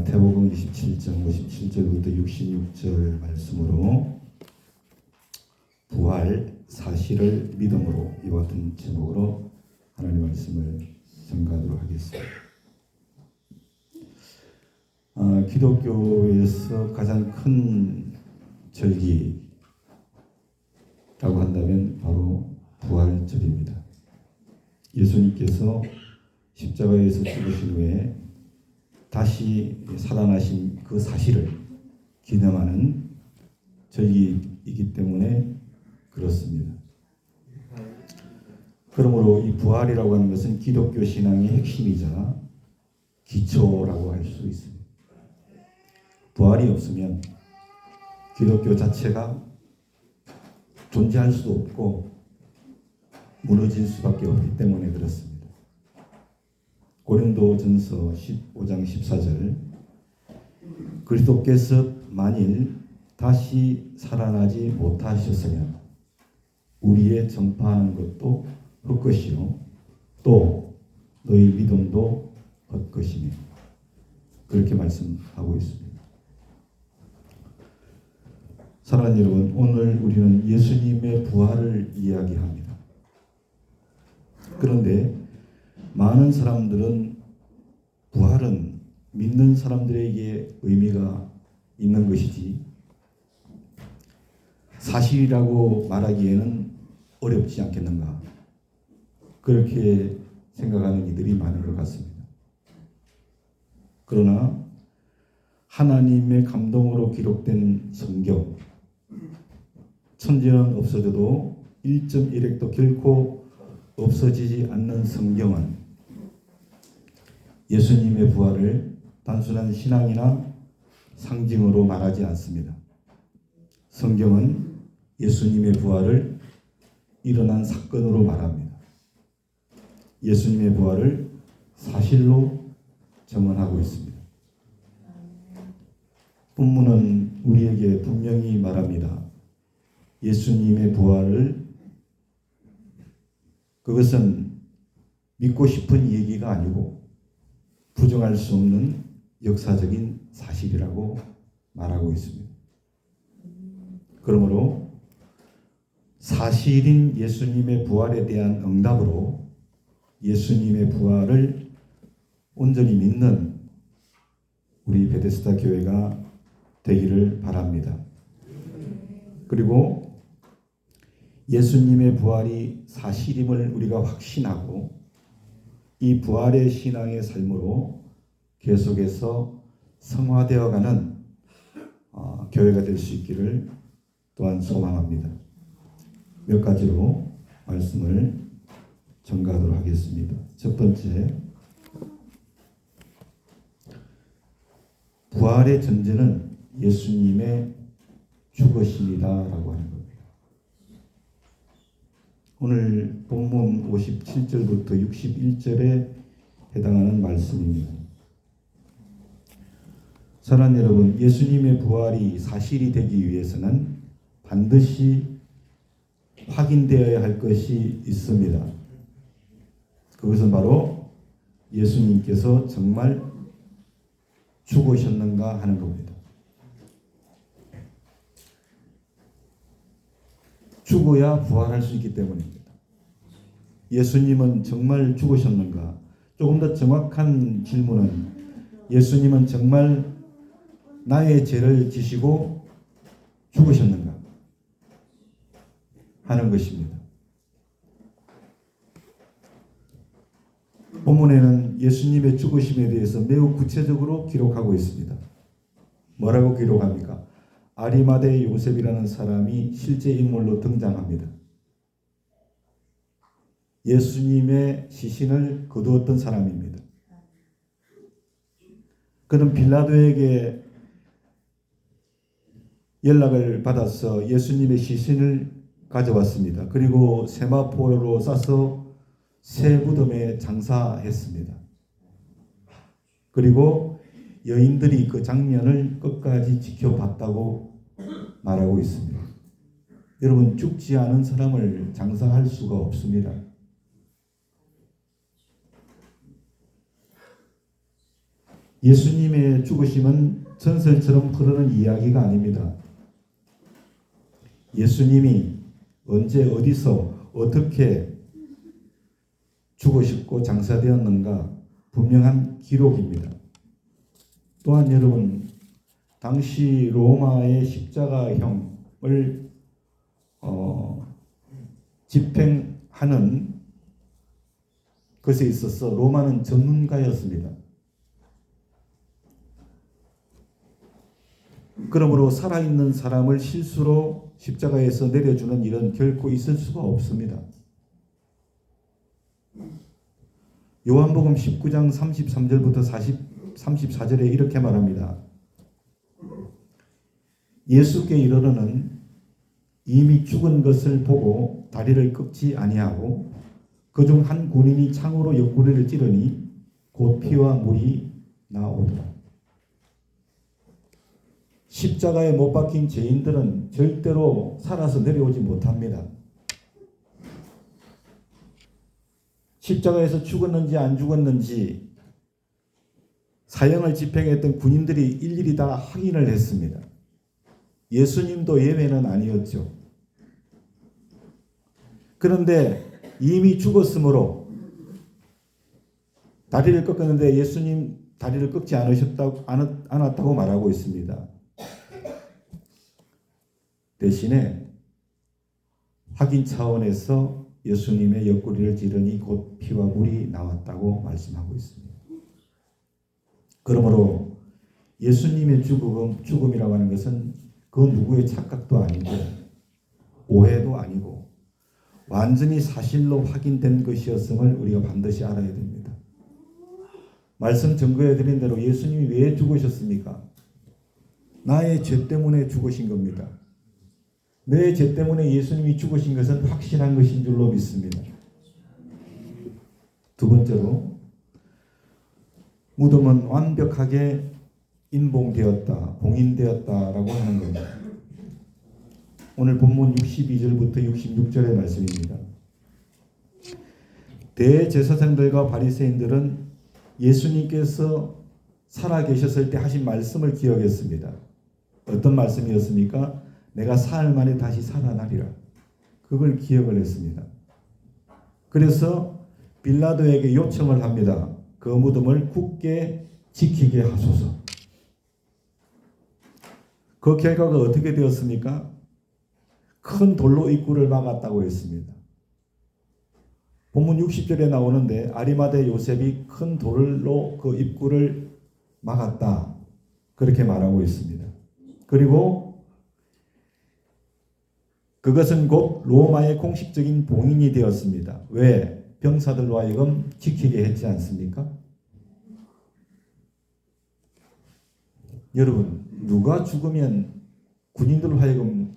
마태복음 27장 57절부터 66절 말씀으로 부활 사실을 믿음으로 이와 같은 제목으로 하나님 말씀을 전가하도록 하겠습니다. 기독교에서 가장 큰 절기라고 한다면 바로 부활절입니다. 예수님께서 십자가에서 죽으신 후에 다시 살아나신 그 사실을 기념하는 절기이기 때문에 그렇습니다. 그러므로 이 부활이라고 하는 것은 기독교 신앙의 핵심이자 기초라고 할 수 있습니다. 부활이 없으면 기독교 자체가 존재할 수도 없고 무너질 수밖에 없기 때문에 그렇습니다. 고린도전서 15장 14절 그리스도께서 만일 다시 살아나지 못하셨으면 우리의 전파하는 것도 헛것이요 또 너희 믿음도 헛것이며 그렇게 말씀하고 있습니다. 사랑하는 여러분, 오늘 우리는 예수님의 부활을 이야기합니다. 그런데 많은 사람들은 부활은 믿는 사람들에게 의미가 있는 것이지 사실이라고 말하기에는 어렵지 않겠는가, 그렇게 생각하는 이들이 많은 것 같습니다. 그러나 하나님의 감동으로 기록된 성경, 천지는 없어져도 1.1획도 결코 없어지지 않는 성경은 예수님의 부활을 단순한 신앙이나 상징으로 말하지 않습니다. 성경은 예수님의 부활을 일어난 사건으로 말합니다. 예수님의 부활을 사실로 증언하고 있습니다. 본문은 우리에게 분명히 말합니다. 예수님의 부활을, 그것은 믿고 싶은 얘기가 아니고 부정할 수 없는 역사적인 사실이라고 말하고 있습니다. 그러므로 사실인 예수님의 부활에 대한 응답으로 예수님의 부활을 온전히 믿는 우리 베데스다 교회가 되기를 바랍니다. 그리고 예수님의 부활이 사실임을 우리가 확신하고 이 부활의 신앙의 삶으로 계속해서 성화되어가는 교회가 될 수 있기를 또한 소망합니다. 몇 가지로 말씀을 전가하도록 하겠습니다. 첫 번째, 부활의 전제는 예수님의 죽으심이다라고 하는 겁니다. 오늘 본문 57절부터 61절에 해당하는 말씀입니다. 사랑하는 여러분, 예수님의 부활이 사실이 되기 위해서는 반드시 확인되어야 할 것이 있습니다. 그것은 바로 예수님께서 정말 죽으셨는가 하는 겁니다. 죽어야 부활할 수 있기 때문입니다. 예수님은 정말 죽으셨는가? 조금 더 정확한 질문은 예수님은 정말 나의 죄를 지시고 죽으셨는가 하는 것입니다. 본문에는 예수님의 죽으심에 대해서 매우 구체적으로 기록하고 있습니다. 뭐라고 기록합니까? 아리마대 요셉이라는 사람이 실제 인물로 등장합니다. 예수님의 시신을 거두었던 사람입니다. 그는 빌라도에게 연락을 받아서 예수님의 시신을 가져왔습니다. 그리고 세마포로 싸서 새 무덤에 장사했습니다. 그리고 여인들이 그 장면을 끝까지 지켜봤다고 말하고 있습니다. 여러분, 죽지 않은 사람을 장사할 수가 없습니다. 예수님의 죽으심은 전설처럼 흐르는 이야기가 아닙니다. 예수님이 언제 어디서 어떻게 죽으셨고 장사되었는가 분명한 기록입니다. 또한 여러분, 당시 로마의 십자가형을 집행하는 것에 있어서 로마는 전문가였습니다. 그러므로 살아있는 사람을 실수로 십자가에서 내려주는 일은 결코 있을 수가 없습니다. 요한복음 19장 33절부터 34절에 이렇게 말합니다. 예수께 이르러는 이미 죽은 것을 보고 다리를 꺾지 아니하고 그중 한 군인이 창으로 옆구리를 찌르니 곧 피와 물이 나오더라. 십자가에 못 박힌 죄인들은 절대로 살아서 내려오지 못합니다. 십자가에서 죽었는지 안 죽었는지 사형을 집행했던 군인들이 일일이 다 확인을 했습니다. 예수님도 예외는 아니었죠. 그런데 이미 죽었으므로 다리를 꺾었는데 예수님 다리를 꺾지 않았다고 말하고 있습니다. 대신에 확인 차원에서 예수님의 옆구리를 찌르니 곧 피와 물이 나왔다고 말씀하고 있습니다. 그러므로 예수님의 죽음이라고 하는 것은 그 누구의 착각도 아니고 오해도 아니고 완전히 사실로 확인된 것이었음을 우리가 반드시 알아야 됩니다. 말씀 증거해 드린 대로 예수님이 왜 죽으셨습니까? 나의 죄 때문에 죽으신 겁니다. 내 죄 때문에 예수님이 죽으신 것은 확실한 것인 줄로 믿습니다. 두 번째로, 무덤은 완벽하게 인봉되었다, 봉인되었다라고 하는 겁니다. 오늘 본문 62절부터 66절의 말씀입니다. 대제사장들과 바리새인들은 예수님께서 살아계셨을 때 하신 말씀을 기억했습니다. 어떤 말씀이었습니까? 내가 사흘 만에 다시 살아나리라. 그걸 기억을 했습니다. 그래서 빌라도에게 요청을 합니다. 그 무덤을 굳게 지키게 하소서. 그 결과가 어떻게 되었습니까? 큰 돌로 입구를 막았다고 했습니다. 본문 60절에 나오는데 아리마대 요셉이 큰 돌로 그 입구를 막았다. 그렇게 말하고 있습니다. 그리고 그것은 곧 로마의 공식적인 봉인이 되었습니다. 왜? 병사들로 하여금 지키게 했지 않습니까? 여러분, 누가 죽으면 군인들로 하여금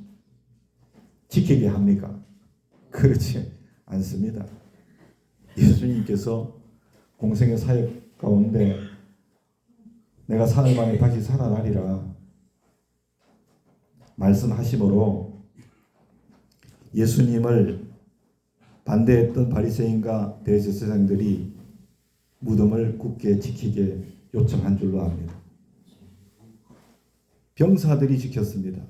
지키게 합니까? 그렇지 않습니다. 예수님께서 공생의 사역 가운데 내가 사흘 만에 다시 살아나리라 말씀하심으로 예수님을 반대했던 바리새인과 대제사장들이 무덤을 굳게 지키게 요청한 줄로 압니다. 병사들이 지켰습니다.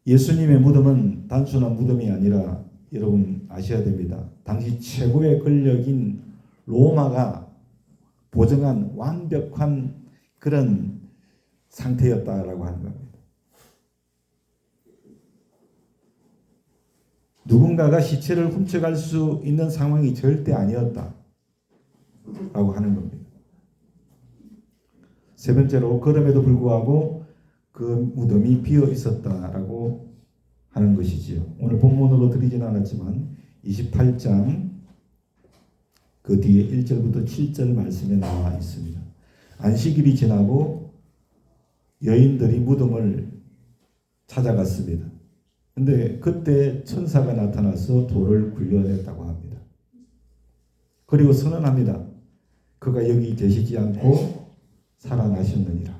예수님의 무덤은 단순한 무덤이 아니라 여러분 아셔야 됩니다. 당시 최고의 권력인 로마가 보증한 완벽한 그런 상태였다라고 하는 겁니다. 누군가가 시체를 훔쳐갈 수 있는 상황이 절대 아니었다라고 하는 겁니다. 세 번째로, 그럼에도 불구하고 그 무덤이 비어 있었다라고 하는 것이지요. 오늘 본문으로 드리진 않았지만 28장 그 뒤에 1절부터 7절 말씀에 나와 있습니다. 안식일이 지나고 여인들이 무덤을 찾아갔습니다. 근데 그때 천사가 나타나서 돌을 굴려냈다고 합니다. 그리고 선언합니다. 그가 여기 계시지 않고 살아나셨느니라.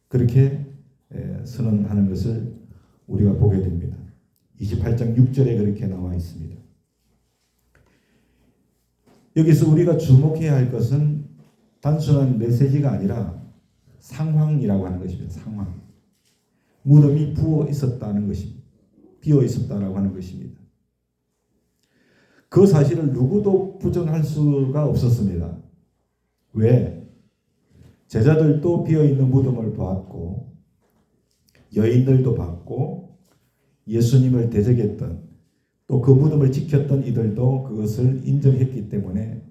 그렇게 선언하는 것을 우리가 보게 됩니다. 28장 6절에 그렇게 나와 있습니다. 여기서 우리가 주목해야 할 것은 단순한 메시지가 아니라 상황이라고 하는 것입니다. 상황. 무덤이 부어 있었다는 것입니다. 비어 있었다라고 하는 것입니다. 그 사실을 누구도 부정할 수가 없었습니다. 왜? 제자들도 비어 있는 무덤을 보았고 여인들도 봤고 예수님을 대적했던 또 그 무덤을 지켰던 이들도 그것을 인정했기 때문에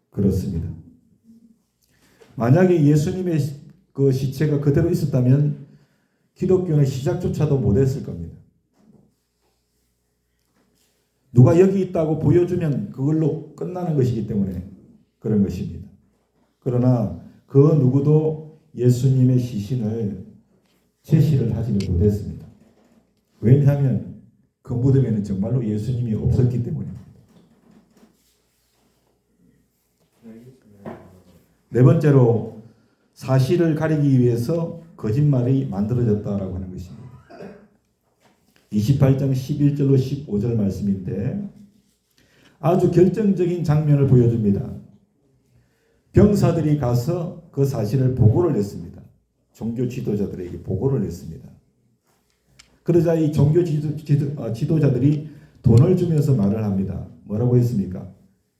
그렇습니다. 만약에 예수님의 그 시체가 그대로 있었다면 기독교는 시작조차도 못했을 겁니다. 누가 여기 있다고 보여주면 그걸로 끝나는 것이기 때문에 그런 것입니다. 그러나 그 누구도 예수님의 시신을 제시를 하지는 못했습니다. 왜냐하면 그 무덤에는 정말로 예수님이 없었기 때문입니다. 네 번째로 사실을 가리기 위해서 거짓말이 만들어졌다라고 하는 것입니다. 28장 11절로 15절 말씀인데 아주 결정적인 장면을 보여줍니다. 병사들이 가서 그 사실을 보고를 했습니다. 종교 지도자들에게 보고를 했습니다. 그러자 이 종교 지도자들이 돈을 주면서 말을 합니다. 뭐라고 했습니까?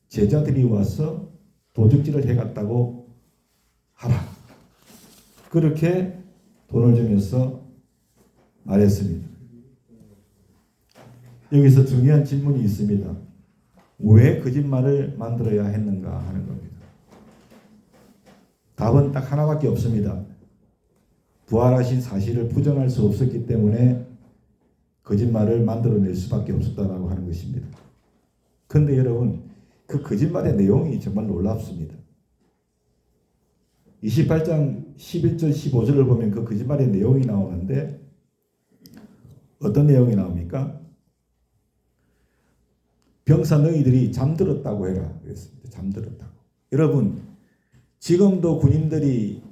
제자들이 와서 도둑질을 해갔다고 하라. 그렇게 돈을 주면서 말했습니다. 여기서 중요한 질문이 있습니다. 왜 거짓말을 만들어야 했는가 하는 겁니다. 답은 딱 하나밖에 없습니다. 부활하신 사실을 부정할 수 없었기 때문에 거짓말을 만들어낼 수밖에 없었다라고 하는 것입니다. 그런데 여러분, 그 거짓말의 내용이 정말 놀랍습니다. 28장 11절 15절을 보면 그 거짓말의 내용이 나오는데 어떤 내용이 나옵니까? 병사 너희들이 잠들었다고 해라. 그랬습니다. 잠들었다고. 여러분, 지금도 군인들이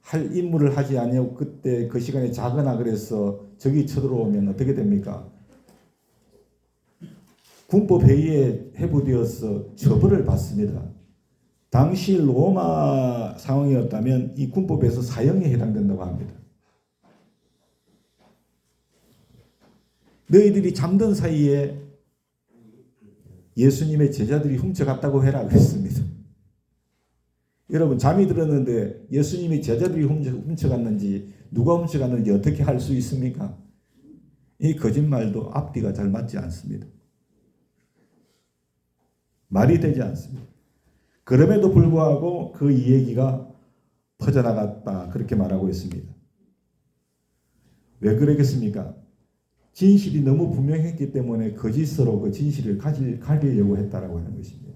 할 임무를 하지 아니하고 그때 그 시간에 자거나 그래서 적이 쳐들어오면 어떻게 됩니까? 군법 회의에 회부되어서 처벌을 받습니다. 당시 로마 상황이었다면 이 군법에서 사형에 해당된다고 합니다. 너희들이 잠든 사이에 예수님의 제자들이 훔쳐갔다고 해라 그랬습니다. 여러분, 잠이 들었는데 예수님이 제자들이 훔쳐갔는지 누가 훔쳐갔는지 어떻게 할 수 있습니까? 이 거짓말도 앞뒤가 잘 맞지 않습니다. 말이 되지 않습니다. 그럼에도 불구하고 그 이야기가 퍼져나갔다 그렇게 말하고 있습니다. 왜 그러겠습니까? 진실이 너무 분명했기 때문에 거짓으로 그 진실을 가리려고 했다라고 하는 것입니다.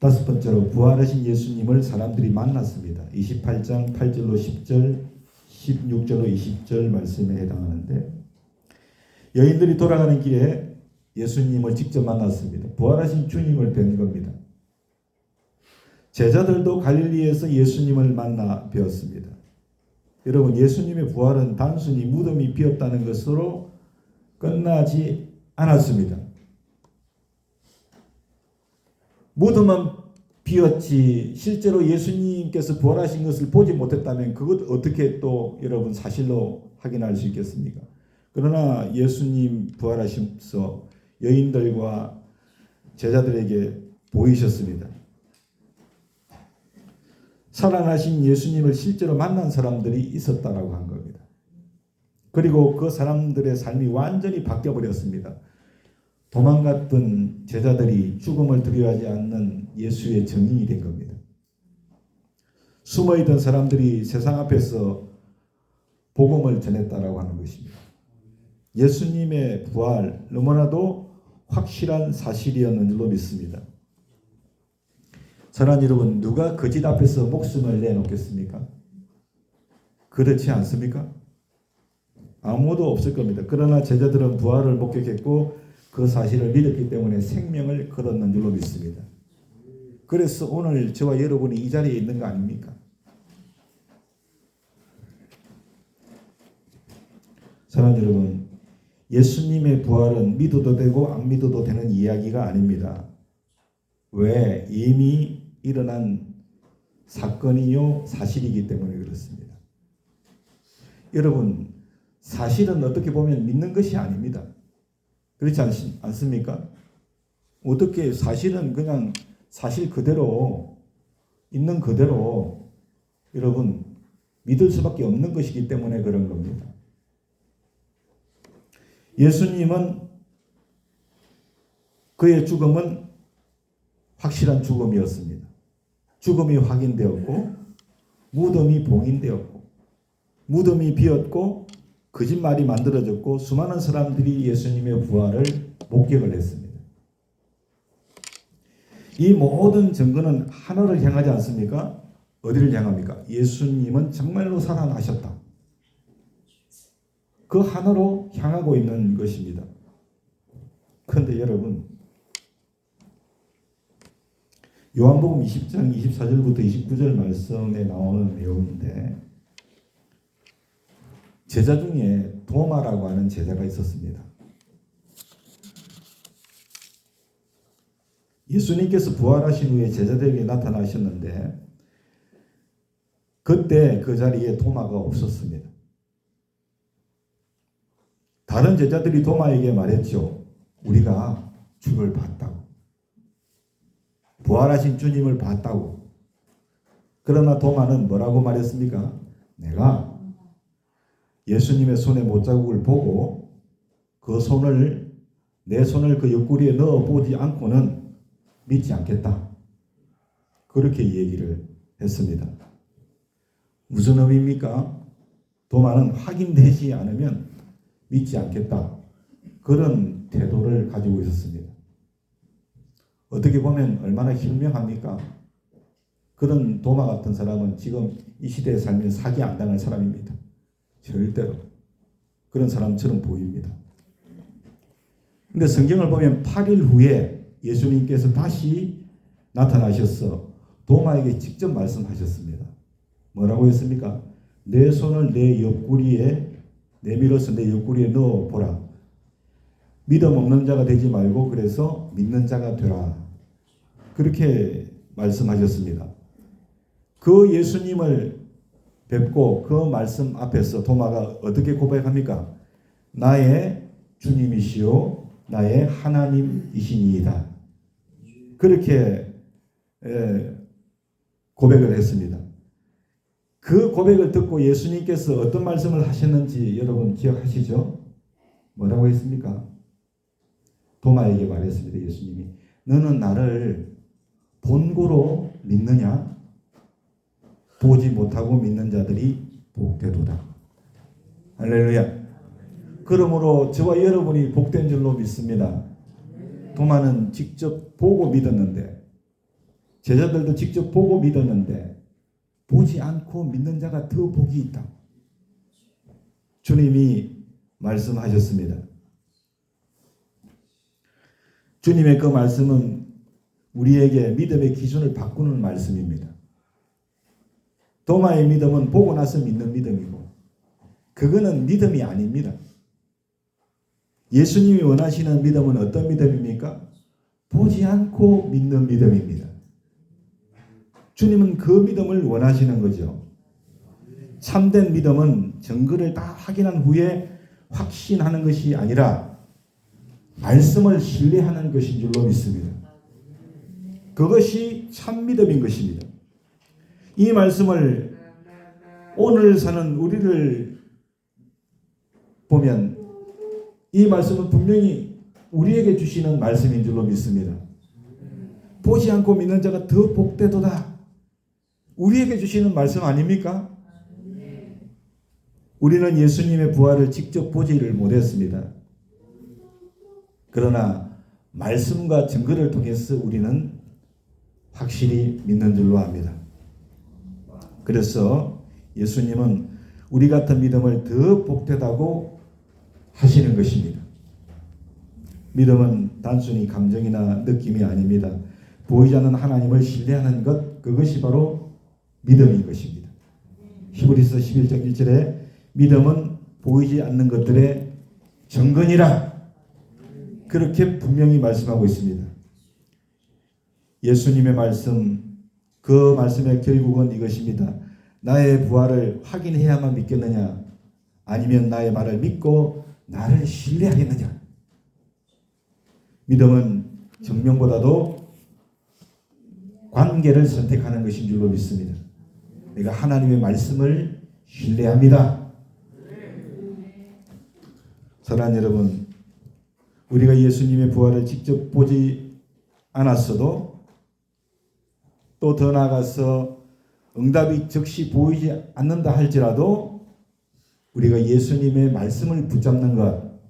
다섯 번째로 부활하신 예수님을 사람들이 만났습니다. 28장 8절로 10절, 16절로 20절 말씀에 해당하는데 여인들이 돌아가는 길에 예수님을 직접 만났습니다. 부활하신 주님을 뵌 겁니다. 제자들도 갈릴리에서 예수님을 만나 뵈었습니다. 여러분, 예수님의 부활은 단순히 무덤이 비었다는 것으로 끝나지 않았습니다. 무덤만 비었지 실제로 예수님께서 부활하신 것을 보지 못했다면 그것 어떻게 또 여러분 사실로 확인할 수 있겠습니까? 그러나 예수님 부활하셔서 여인들과 제자들에게 보이셨습니다. 살아나신 예수님을 실제로 만난 사람들이 있었다라고 한 겁니다. 그리고 그 사람들의 삶이 완전히 바뀌어버렸습니다. 도망갔던 제자들이 죽음을 두려워하지 않는 예수의 증인이 된 겁니다. 숨어있던 사람들이 세상 앞에서 복음을 전했다라고 하는 것입니다. 예수님의 부활 너무나도 확실한 사실이었는 줄로 믿습니다. 사랑하는 여러분, 누가 거짓 앞에서 목숨을 내놓겠습니까? 그렇지 않습니까? 아무도 없을 겁니다. 그러나 제자들은 부활을 목격했고 그 사실을 믿었기 때문에 생명을 걸었는 줄로 믿습니다. 그래서 오늘 저와 여러분이 이 자리에 있는 거 아닙니까? 사랑하는 여러분, 예수님의 부활은 믿어도 되고 안 믿어도 되는 이야기가 아닙니다. 왜? 이미 일어난 사건이요 사실이기 때문에 그렇습니다. 여러분, 사실은 어떻게 보면 믿는 것이 아닙니다. 그렇지 않습니까? 어떻게 사실은 그냥 사실 그대로 있는 그대로 여러분 믿을 수밖에 없는 것이기 때문에 그런 겁니다. 예수님은 그의 죽음은 확실한 죽음이었습니다. 죽음이 확인되었고 무덤이 봉인되었고 무덤이 비었고 거짓말이 만들어졌고 수많은 사람들이 예수님의 부활을 목격을 했습니다. 이 모든 증거는 하나를 향하지 않습니까? 어디를 향합니까? 예수님은 정말로 살아나셨다. 그 하나로 향하고 있는 것입니다. 그런데 여러분, 요한복음 20장 24절부터 29절 말씀에 나오는 내용인데 제자 중에 도마라고 하는 제자가 있었습니다. 예수님께서 부활하신 후에 제자들에게 나타나셨는데 그때 그 자리에 도마가 없었습니다. 다른 제자들이 도마에게 말했죠. 우리가 주를 봤다고. 부활하신 주님을 봤다고. 그러나 도마는 뭐라고 말했습니까? 내가 예수님의 손에 못자국을 보고 내 손을 그 옆구리에 넣어보지 않고는 믿지 않겠다. 그렇게 얘기를 했습니다. 무슨 의미입니까? 도마는 확인되지 않으면 믿지 않겠다. 그런 태도를 가지고 있었습니다. 어떻게 보면 얼마나 현명합니까? 그런 도마 같은 사람은 지금 이 시대에 살면 사기 안 당할 사람입니다. 절대로. 그런 사람처럼 보입니다. 근데 성경을 보면 8일 후에 예수님께서 다시 나타나셔서 도마에게 직접 말씀하셨습니다. 뭐라고 했습니까? 내 손을 내 옆구리에 내밀어서 내 옆구리에 넣어보라. 믿음 없는 자가 되지 말고 그래서 믿는 자가 되라. 그렇게 말씀하셨습니다. 그 예수님을 뵙고 그 말씀 앞에서 도마가 어떻게 고백합니까? 나의 주님이시요 나의 하나님이시니이다. 그렇게 고백을 했습니다. 그 고백을 듣고 예수님께서 어떤 말씀을 하셨는지 여러분 기억하시죠? 뭐라고 했습니까? 도마에게 말했습니다. 예수님이 너는 나를 본고로 믿느냐? 보지 못하고 믿는 자들이 복되도다. 할렐루야. 그러므로 저와 여러분이 복된 줄로 믿습니다. 도마는 직접 보고 믿었는데 제자들도 직접 보고 믿었는데 보지 않고 믿는 자가 더 복이 있다. 주님이 말씀하셨습니다. 주님의 그 말씀은 우리에게 믿음의 기준을 바꾸는 말씀입니다. 도마의 믿음은 보고 나서 믿는 믿음이고 그거는 믿음이 아닙니다. 예수님이 원하시는 믿음은 어떤 믿음입니까? 보지 않고 믿는 믿음입니다. 주님은 그 믿음을 원하시는 거죠. 참된 믿음은 증거를 다 확인한 후에 확신하는 것이 아니라 말씀을 신뢰하는 것인 줄로 믿습니다. 그것이 참 믿음인 것입니다. 이 말씀을 오늘 사는 우리를 보면 이 말씀은 분명히 우리에게 주시는 말씀인 줄로 믿습니다. 보지 않고 믿는 자가 더 복되도다. 우리에게 주시는 말씀 아닙니까? 우리는 예수님의 부활을 직접 보지를 못했습니다. 그러나 말씀과 증거를 통해서 우리는 확실히 믿는 줄로 압니다. 그래서 예수님은 우리 같은 믿음을 더 복되다고 하시는 것입니다. 믿음은 단순히 감정이나 느낌이 아닙니다. 보이지 않는 하나님을 신뢰하는 것, 그것이 바로 믿음인 것입니다. 히브리서 11장 1절에 믿음은 보이지 않는 것들의 정근이라 그렇게 분명히 말씀하고 있습니다. 예수님의 말씀, 그 말씀의 결국은 이것입니다. 나의 부활을 확인해야만 믿겠느냐, 아니면 나의 말을 믿고 나를 신뢰하겠느냐. 믿음은 정명보다도 관계를 선택하는 것인 줄로 믿습니다. 내가 하나님의 말씀을 신뢰합니다. 사랑하는 여러분, 우리가 예수님의 부활을 직접 보지 않았어도 또 더 나아가서 응답이 즉시 보이지 않는다 할지라도 우리가 예수님의 말씀을 붙잡는 것,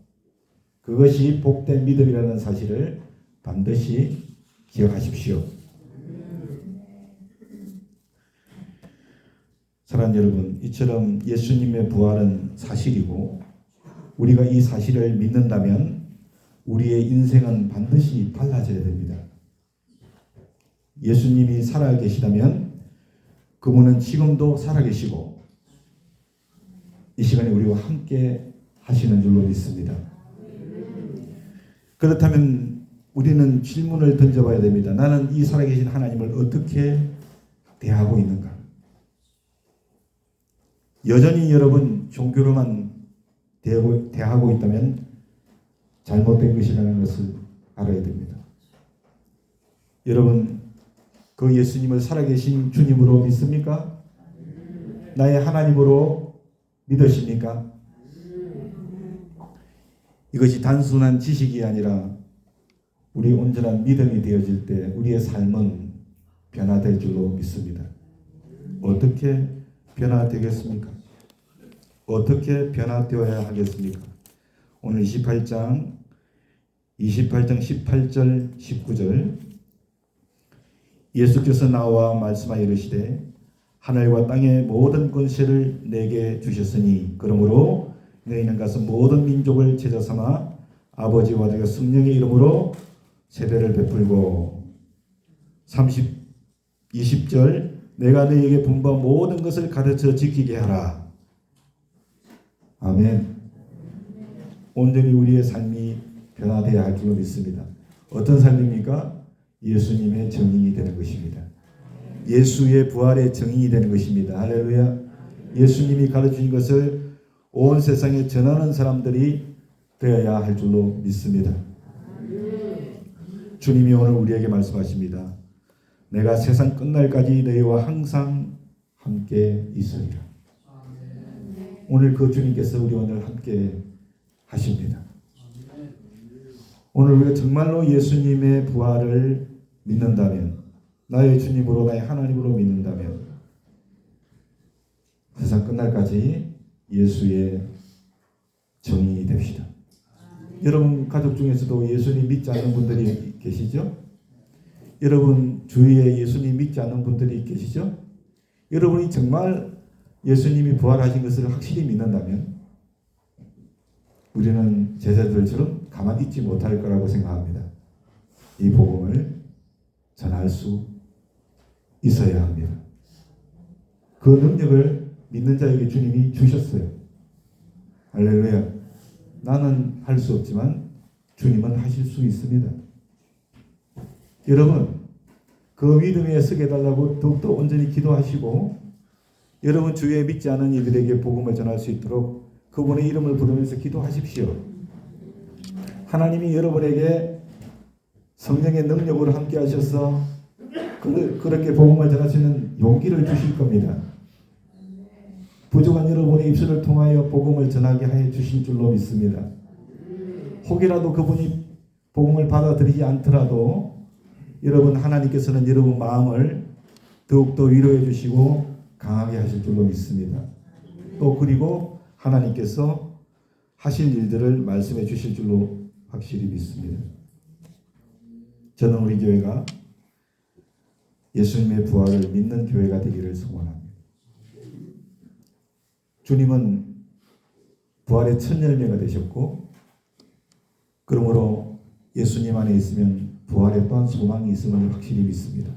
그것이 복된 믿음이라는 사실을 반드시 기억하십시오. 사랑하는 여러분, 이처럼 예수님의 부활은 사실이고 우리가 이 사실을 믿는다면 우리의 인생은 반드시 달라져야 됩니다. 예수님이 살아계시다면 그분은 지금도 살아계시고 이 시간에 우리와 함께 하시는 줄로 믿습니다. 그렇다면 우리는 질문을 던져봐야 됩니다. 나는 이 살아계신 하나님을 어떻게 대하고 있는가? 여전히 여러분 종교로만 대하고 있다면 잘못된 것이라는 것을 알아야 됩니다. 여러분, 그 예수님을 살아계신 주님으로 믿습니까? 나의 하나님으로 믿으십니까? 이것이 단순한 지식이 아니라 우리 온전한 믿음이 되어질 때 우리의 삶은 변화될 줄로 믿습니다. 어떻게 변화되겠습니까? 어떻게 변화되어야 하겠습니까? 오늘 28장 18절 19절 예수께서 나와 말씀하여 이르시되 하늘과 땅의 모든 권세를 내게 주셨으니 그러므로 너희는 가서 모든 민족을 제자 삼아 아버지와 아들과 성령의 이름으로 세례를 베풀고 20절 내가 너희에게 분부한 모든 것을 가르쳐 지키게 하라. 아멘. 온전히 우리의 삶이 변화되어야 할 줄로 믿습니다. 어떤 삶입니까? 예수님의 증인이 되는 것입니다. 예수의 부활의 증인이 되는 것입니다. 할렐루야. 예수님이 가르치신 것을 온 세상에 전하는 사람들이 되어야 할 줄로 믿습니다. 주님이 오늘 우리에게 말씀하십니다. 내가 세상 끝날까지 너희와 항상 함께 있으리라. 오늘 그 주님께서 우리 오늘 함께 하십니다. 오늘 우리가 정말로 예수님의 부활을 믿는다면, 나의 주님으로 나의 하나님으로 믿는다면 세상 끝날까지 예수의 정인이 됩시다. 여러분 가족 중에서도 예수님 믿지 않는 분들이 계시죠? 여러분 주위에 예수님 믿지 않는 분들이 계시죠? 여러분이 정말 예수님이 부활하신 것을 확실히 믿는다면 우리는 제자들처럼 가만히 있지 못할 거라고 생각합니다. 이 복음을 전할 수 있어야 합니다. 그 능력을 믿는 자에게 주님이 주셨어요. 할렐루야. 나는 할 수 없지만 주님은 하실 수 있습니다. 여러분 그 믿음에 서게 해달라고 더욱더 온전히 기도하시고 여러분 주위에 믿지 않은 이들에게 복음을 전할 수 있도록 그분의 이름을 부르면서 기도하십시오. 하나님이 여러분에게 성령의 능력으로 함께 하셔서 그렇게 복음을 전할 수 있는 용기를 주실 겁니다. 부족한 여러분의 입술을 통하여 복음을 전하게 해 주실 줄로 믿습니다. 혹이라도 그분이 복음을 받아들이지 않더라도 여러분 하나님께서는 여러분 마음을 더욱더 위로해 주시고 강하게 하실 줄로 믿습니다. 또 그리고 하나님께서 하실 일들을 말씀해 주실 줄로 확실히 믿습니다. 저는 우리 교회가 예수님의 부활을 믿는 교회가 되기를 소원합니다. 주님은 부활의 첫 열매가 되셨고 그러므로 예수님 안에 있으면 부활에 또한 소망이 있음을 확실히 믿습니다.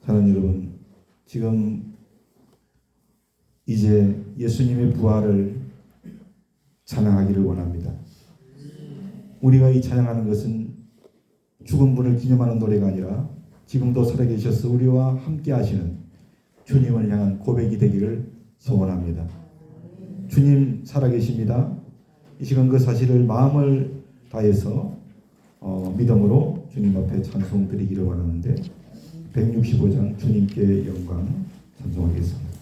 사랑하는 여러분, 지금 이제 예수님의 부활을 찬양하기를 원합니다. 우리가 이 찬양하는 것은 죽은 분을 기념하는 노래가 아니라 지금도 살아계셔서 우리와 함께 하시는 주님을 향한 고백이 되기를 소원합니다. 주님 살아계십니다. 이 시간 그 사실을 마음을 다해서 믿음으로 주님 앞에 찬송 드리기를 원하는데 165장 주님께 영광 찬송하겠습니다.